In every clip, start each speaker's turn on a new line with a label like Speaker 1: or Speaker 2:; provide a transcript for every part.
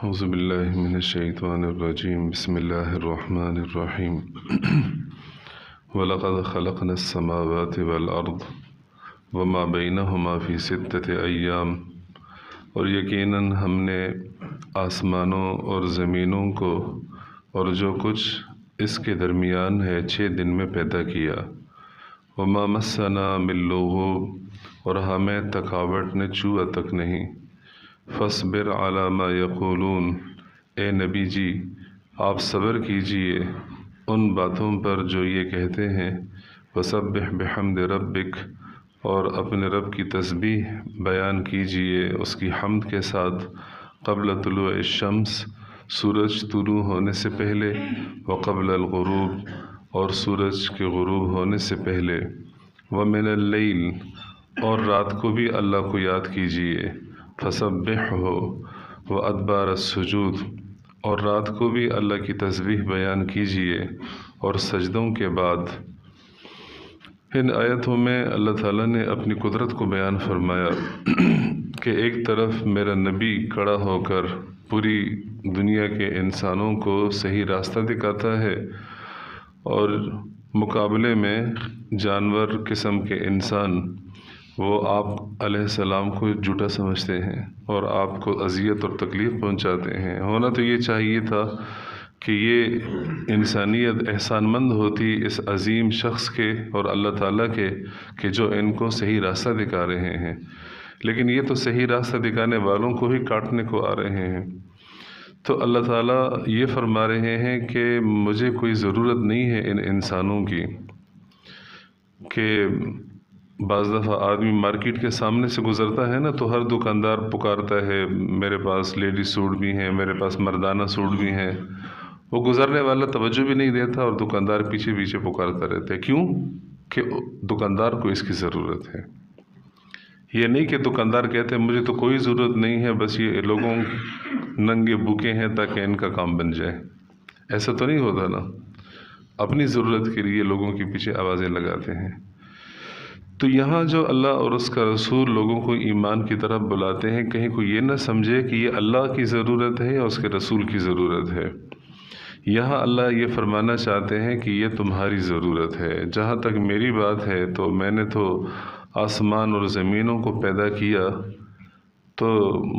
Speaker 1: اعوذ باللہ من الشیطان الرجیم بسم اللہ الرحمن الرحیم وَلَقَدْ خَلَقْنَا السَّمَاوَاتِ وَالْأَرْضَ وَمَا بَيْنَهُمَا فِي سِتَّةِ أَيَّامٍ، اور یقیناً ہم نے آسمانوں اور زمینوں کو اور جو کچھ اس کے درمیان ہے 6 دن میں پیدا کیا۔ وَمَا مَسَّنَا مِن لُغُوبٍ، اور ہمیں تھکاوٹ نے چھوا تک نہیں۔ فَاصْبِرْ عَلَىٰ مَا يَقُولُونَ، اے نبی جی آپ صبر کیجئے ان باتوں پر جو یہ کہتے ہیں۔ وَسَبِّحْ بِحَمْدِ رَبِّكَ، اور اپنے رب کی تسبیح بیان کیجئے اس کی حمد کے ساتھ، قبل طلوع الشمس، سورج طلوع ہونے سے پہلے، وقبل الغروب، اور سورج کے غروب ہونے سے پہلے، ومن اللیل، اور رات کو بھی اللہ کو یاد کیجئے، فسبحہ وادبار السجود، اور رات کو بھی اللہ کی تسبیح بیان کیجئے اور سجدوں کے بعد۔ ان آیتوں میں اللہ تعالیٰ نے اپنی قدرت کو بیان فرمایا کہ ایک طرف میرا نبی کھڑا ہو کر پوری دنیا کے انسانوں کو صحیح راستہ دکھاتا ہے، اور مقابلے میں جانور قسم کے انسان وہ آپ علیہ السلام کو جھوٹا سمجھتے ہیں اور آپ کو اذیت اور تکلیف پہنچاتے ہیں۔ ہونا تو یہ چاہیے تھا کہ یہ انسانیت احسان مند ہوتی اس عظیم شخص کے اور اللہ تعالیٰ کے کہ جو ان کو صحیح راستہ دکھا رہے ہیں، لیکن یہ تو صحیح راستہ دکھانے والوں کو ہی کاٹنے کو آ رہے ہیں۔ تو اللہ تعالیٰ یہ فرما رہے ہیں کہ مجھے کوئی ضرورت نہیں ہے ان انسانوں کی، کہ بعض دفعہ آدمی مارکیٹ کے سامنے سے گزرتا ہے نا تو ہر دکاندار پکارتا ہے میرے پاس لیڈی سوٹ بھی ہیں، میرے پاس مردانہ سوٹ بھی ہیں، وہ گزرنے والا توجہ بھی نہیں دیتا اور دکاندار پیچھے پیچھے پکارتا رہتا ہے۔ کیوں؟ کہ دکاندار کو اس کی ضرورت ہے۔ یہ نہیں کہ دکاندار کہتے ہیں مجھے تو کوئی ضرورت نہیں ہے، بس یہ لوگوں ننگے بھوکے ہیں تاکہ ان کا کام بن جائے۔ ایسا تو نہیں ہوتا نا، اپنی ضرورت کے لیے لوگوں کے پیچھے آوازیں لگاتے ہیں۔ تو یہاں جو اللہ اور اس کا رسول لوگوں کو ایمان کی طرف بلاتے ہیں، کہیں کوئی یہ نہ سمجھے کہ یہ اللہ کی ضرورت ہے یا اس کے رسول کی ضرورت ہے۔ یہاں اللہ یہ فرمانا چاہتے ہیں کہ یہ تمہاری ضرورت ہے۔ جہاں تک میری بات ہے تو میں نے تو آسمان اور زمینوں کو پیدا کیا، تو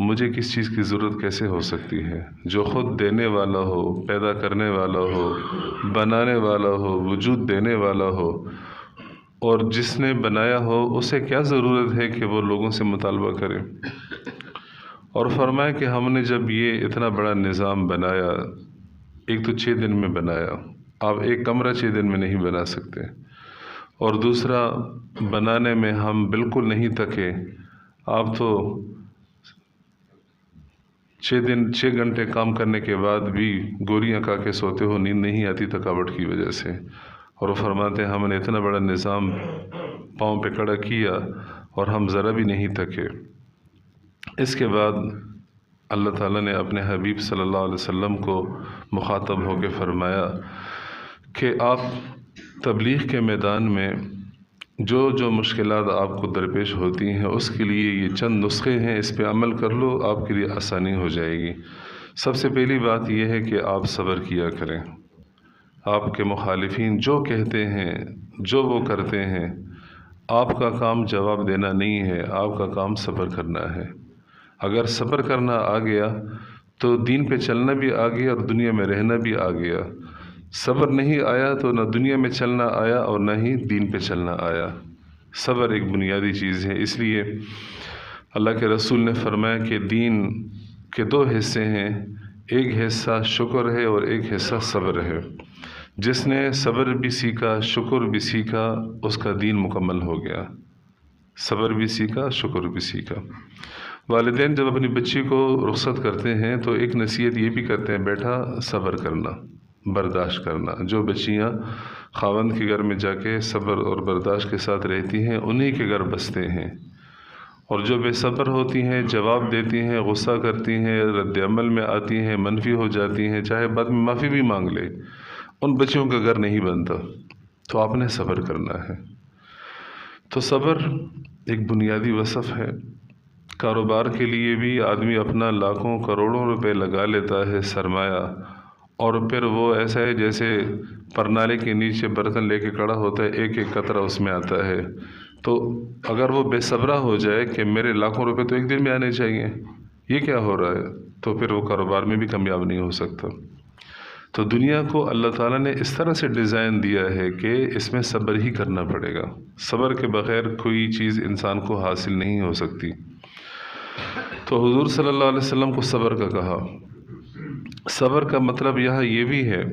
Speaker 1: مجھے کس چیز کی ضرورت کیسے ہو سکتی ہے؟ جو خود دینے والا ہو، پیدا کرنے والا ہو، بنانے والا ہو، وجود دینے والا ہو، اور جس نے بنایا ہو اسے کیا ضرورت ہے کہ وہ لوگوں سے مطالبہ کرے؟ اور فرمایا کہ ہم نے جب یہ اتنا بڑا نظام بنایا، ایک تو 6 دن میں بنایا، آپ ایک کمرہ 6 دن میں نہیں بنا سکتے، اور دوسرا بنانے میں ہم بالکل نہیں تھکے۔ آپ تو 6 گھنٹے کام کرنے کے بعد بھی گولیاں کھا کے سوتے ہو، نیند نہیں آتی تھکاوٹ کی وجہ سے، اور وہ فرماتے ہیں ہم نے اتنا بڑا نظام پاؤں پہ کھڑا کیا اور ہم ذرا بھی نہیں تھکے۔ اس کے بعد اللہ تعالیٰ نے اپنے حبیب صلی اللہ علیہ وسلم کو مخاطب ہو کے فرمایا کہ آپ تبلیغ کے میدان میں جو مشکلات آپ کو درپیش ہوتی ہیں اس کے لیے یہ چند نسخے ہیں، اس پہ عمل کر لو، آپ کے لیے آسانی ہو جائے گی۔ سب سے پہلی بات یہ ہے کہ آپ صبر کیا کریں۔ آپ کے مخالفین جو کہتے ہیں، جو وہ کرتے ہیں، آپ کا کام جواب دینا نہیں ہے، آپ کا کام صبر کرنا ہے۔ اگر صبر کرنا آ گیا تو دین پہ چلنا بھی آ گیا اور دنیا میں رہنا بھی آ گیا۔ صبر نہیں آیا تو نہ دنیا میں چلنا آیا اور نہ ہی دین پہ چلنا آیا۔ صبر ایک بنیادی چیز ہے، اس لیے اللہ کے رسول نے فرمایا کہ دین کے 2 حصے ہیں، ایک حصہ شکر ہے اور ایک حصہ صبر ہے۔ جس نے صبر بھی سیکھا، شکر بھی سیکھا، اس کا دین مکمل ہو گیا۔ صبر بھی سیکھا، شکر بھی سیکھا۔ والدین جب اپنی بچی کو رخصت کرتے ہیں تو ایک نصیحت یہ بھی کرتے ہیں، بیٹا صبر کرنا، برداشت کرنا۔ جو بچیاں خاوند کے گھر میں جا کے صبر اور برداشت کے ساتھ رہتی ہیں انہی کے گھر بستے ہیں، اور جو بے صبر ہوتی ہیں، جواب دیتی ہیں، غصہ کرتی ہیں، رد عمل میں آتی ہیں، منفی ہو جاتی ہیں، چاہے بعد میں معافی بھی مانگ لے، ان بچیوں کا گھر نہیں بنتا۔ تو آپ نے صبر کرنا ہے۔ تو صبر ایک بنیادی وصف ہے۔ کاروبار کے لیے بھی آدمی اپنا لاکھوں کروڑوں روپے لگا لیتا ہے سرمایہ، اور پھر وہ ایسا ہے جیسے پرنالے کے نیچے برتن لے کے کھڑا ہوتا ہے، ایک ایک قطرہ اس میں آتا ہے۔ تو اگر وہ بے صبرا ہو جائے کہ میرے لاکھوں روپے تو ایک دن میں آنے چاہیے، یہ کیا ہو رہا ہے، تو پھر وہ کاروبار میں بھی کامیاب نہیں ہو سکتا۔ تو دنیا کو اللہ تعالیٰ نے اس طرح سے ڈیزائن دیا ہے کہ اس میں صبر ہی کرنا پڑے گا، صبر کے بغیر کوئی چیز انسان کو حاصل نہیں ہو سکتی۔ تو حضور صلی اللہ علیہ وسلم کو صبر کا کہا۔ صبر کا مطلب یہاں یہ بھی ہے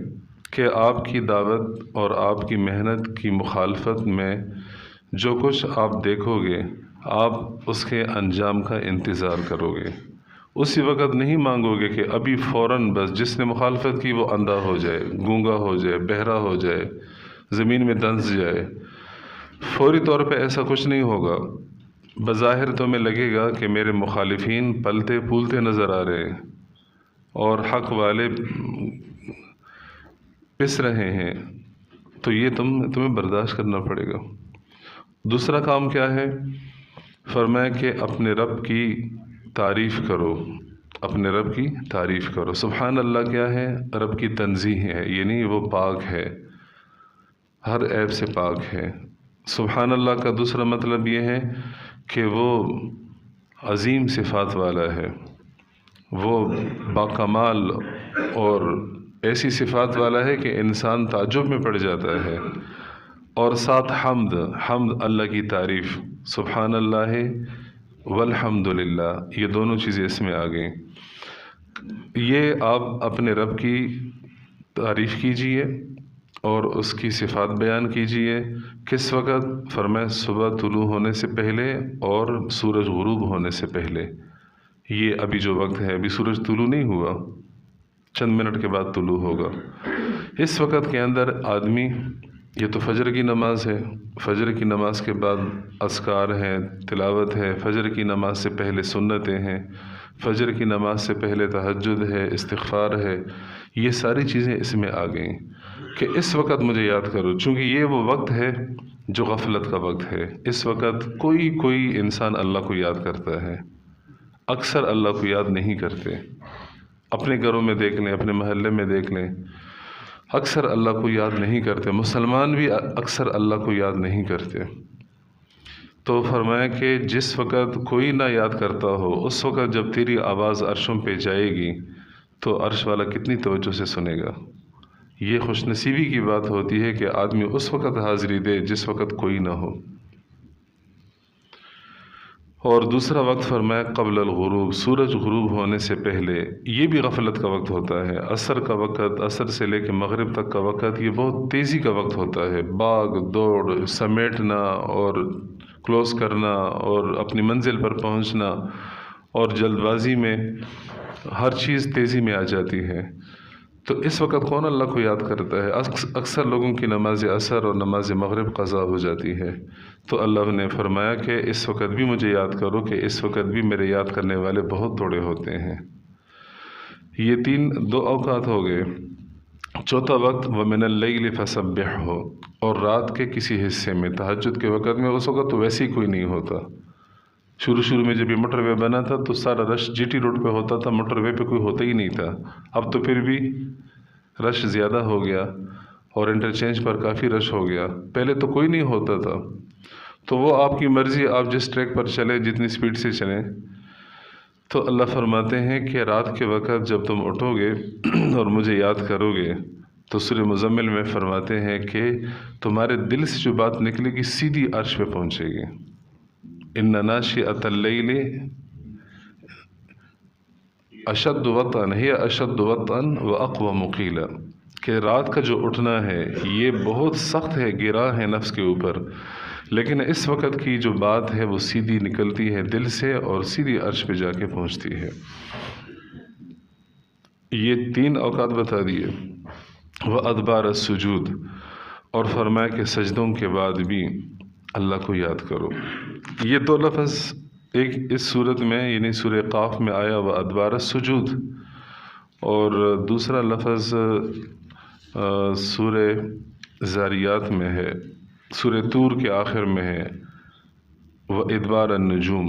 Speaker 1: کہ آپ کی دعوت اور آپ کی محنت کی مخالفت میں جو کچھ آپ دیکھو گے، آپ اس کے انجام کا انتظار کرو گے۔ اسی وقت نہیں مانگو گے کہ ابھی فوراً بس جس نے مخالفت کی وہ اندھا ہو جائے، گونگا ہو جائے، بہرا ہو جائے، زمین میں دنس جائے۔ فوری طور پہ ایسا کچھ نہیں ہوگا۔ بظاہر تمہیں لگے گا کہ میرے مخالفین پلتے پھولتے نظر آ رہے ہیں اور حق والے پس رہے ہیں، تو یہ تمہیں برداشت کرنا پڑے گا۔ دوسرا کام کیا ہے؟ فرمایا کہ اپنے رب کی تعریف کرو، اپنے رب کی تعریف کرو۔ سبحان اللہ کیا ہے؟ رب کی تنزیہ ہے، یعنی وہ پاک ہے، ہر عیب سے پاک ہے۔ سبحان اللہ کا دوسرا مطلب یہ ہے کہ وہ عظیم صفات والا ہے، وہ باکمال اور ایسی صفات والا ہے کہ انسان تعجب میں پڑ جاتا ہے۔ اور ساتھ حمد اللہ کی تعریف، سبحان اللہ والحمد للہ، یہ دونوں چیزیں اس میں آ گئیں۔ یہ آپ اپنے رب کی تعریف کیجئے اور اس کی صفات بیان کیجئے۔ کس وقت؟ فرمایا صبح طلوع ہونے سے پہلے اور سورج غروب ہونے سے پہلے۔ یہ ابھی جو وقت ہے، ابھی سورج طلوع نہیں ہوا، چند منٹ کے بعد طلوع ہوگا۔ اس وقت کے اندر آدمی، یہ تو فجر کی نماز ہے، فجر کی نماز کے بعد اذکار ہیں، تلاوت ہے، فجر کی نماز سے پہلے سنتیں ہیں، فجر کی نماز سے پہلے تہجد ہے، استغفار ہے، یہ ساری چیزیں اس میں آ گئیں کہ اس وقت مجھے یاد کرو، چونکہ یہ وہ وقت ہے جو غفلت کا وقت ہے۔ اس وقت کوئی انسان اللہ کو یاد کرتا ہے، اکثر اللہ کو یاد نہیں کرتے۔ اپنے گھروں میں دیکھ لیں، اپنے محلے میں دیکھ لیں، اکثر اللہ کو یاد نہیں کرتے۔ مسلمان بھی اکثر اللہ کو یاد نہیں کرتے۔ تو فرمایا کہ جس وقت کوئی نہ یاد کرتا ہو، اس وقت جب تیری آواز عرشوں پہ جائے گی تو عرش والا کتنی توجہ سے سنے گا۔ یہ خوش نصیبی کی بات ہوتی ہے کہ آدمی اس وقت حاضری دے جس وقت کوئی نہ ہو۔ اور دوسرا وقت فرمایا قبل الغروب، سورج غروب ہونے سے پہلے، یہ بھی غفلت کا وقت ہوتا ہے۔ عصر کا وقت، عصر سے لے کے مغرب تک کا وقت، یہ بہت تیزی کا وقت ہوتا ہے۔ بھاگ دوڑ، سمیٹنا اور کلوز کرنا اور اپنی منزل پر پہنچنا، اور جلد بازی میں ہر چیز تیزی میں آ جاتی ہے۔ تو اس وقت کون اللہ کو یاد کرتا ہے؟ اکثر لوگوں کی نماز عصر اور نماز مغرب قضا ہو جاتی ہے۔ تو اللہ نے فرمایا کہ اس وقت بھی مجھے یاد کرو، کہ اس وقت بھی میرے یاد کرنے والے بہت تھوڑے ہوتے ہیں۔ یہ دو اوقات ہو گئے۔ چوتھا وقت وَمِنَ اللَّيْلِ فَسَبِّحْهُ، اور رات کے کسی حصے میں، تہجد کے وقت میں۔ اس وقت تو ویسے ہی کوئی نہیں ہوتا۔ شروع میں جب یہ موٹر وے بنا تھا تو سارا رش جی ٹی روڈ پہ ہوتا تھا، موٹر وے پہ کوئی ہوتا ہی نہیں تھا۔ اب تو پھر بھی رش زیادہ ہو گیا اور انٹرچینج پر کافی رش ہو گیا۔ پہلے تو کوئی نہیں ہوتا تھا۔ تو وہ آپ کی مرضی، آپ جس ٹریک پر چلیں، جتنی سپیڈ سے چلیں۔ تو اللہ فرماتے ہیں کہ رات کے وقت جب تم اٹھو گے اور مجھے یاد کرو گے، تو سورہ مزمل میں فرماتے ہیں کہ تمہارے دل سے جو بات نکلے گی سیدھی عرش پہ پہنچے گی۔ ان ناشئۃ اللیل اشد وطئا، ہی اشد وطئا واقوم قیلا، کہ رات کا جو اٹھنا ہے یہ بہت سخت ہے، گرا ہے نفس کے اوپر، لیکن اس وقت کی جو بات ہے وہ سیدھی نکلتی ہے دل سے اور سیدھی عرش پہ جا کے پہنچتی ہے۔ یہ 3 اوقات بتا دیے۔ وَأَدْبَارَ السُّجُودِ، اور فرمایا کہ سجدوں کے بعد بھی اللہ کو یاد کرو۔ یہ 2 لفظ ایک اس صورت میں، یعنی سورہ قاف میں آیا وَأَدْبَارَ السُّجُودِ، اور دوسرا لفظ سورہ زاریات میں ہے، سورہ طور کے آخر میں ہے وَإِدْبَارَ النُّجُومِ،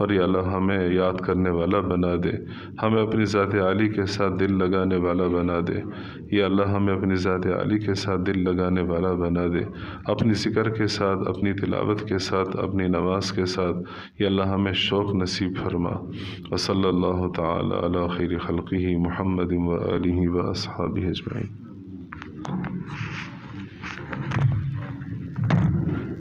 Speaker 1: اور یا اللہ ہمیں یاد کرنے والا بنا دے، ہمیں اپنی ذات عالی کے ساتھ دل لگانے والا بنا دے، یا اللہ ہمیں اپنی ذات عالی کے ساتھ دل لگانے والا بنا دے، اپنی ذکر کے ساتھ، اپنی تلاوت کے ساتھ، اپنی نماز کے ساتھ، یا اللہ ہمیں شوق نصیب فرما۔ وصلی اللہ تعالی علی خیر خلقہ محمد و آلہ و اصحابہ اجمعین۔